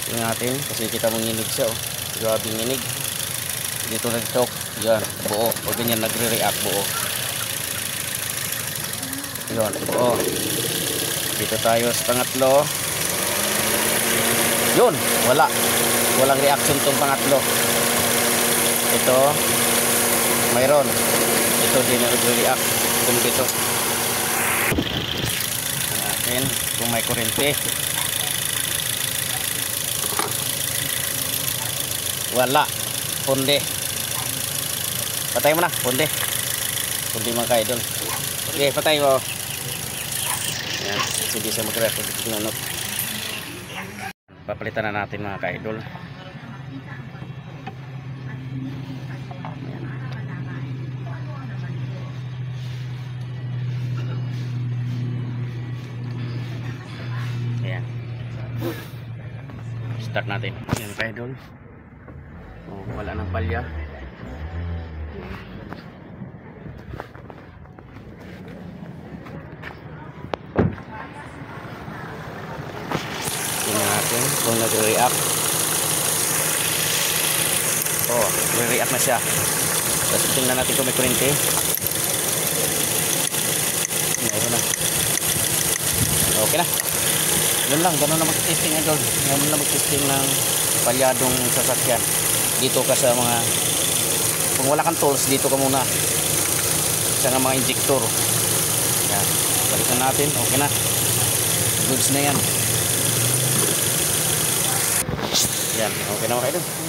Tingnan natin kasi kita mong nginig siya, oh. Grabe nginig. Dito na dito. Yan, buo. O ganyan nagre-react buo. Yan, buo. Dito tayo sa pangatlo. Yun, wala. Walang reaction tong pangatlo. Ito, mayroon. Ito din nagre-react. Kung dito. Natin kung may kurente. Wala. Punde. Patay mo na. Punde. Punde mga ka-idol. Okay, patay mo. Yan. Hindi siya mag-react. Papalitan na natin mga ka-idol. Ayan. Start natin. Ayan ka-idol. Oh, wala nang palya. Tingnan natin kung nag-react. Oh, nag-react na siya. Tapos tingnan natin kung may kurente. Meron na. Okay na. Yun lang, gano'n na mag-testing idol. Gano'n na mag-testing ng palyadong sasakyan. Dito ka sa mga, kung wala kang tools, dito ka muna sa mga injector. Yan, balikan natin. Okay na, goods na yan. Yan, okay na mga idol.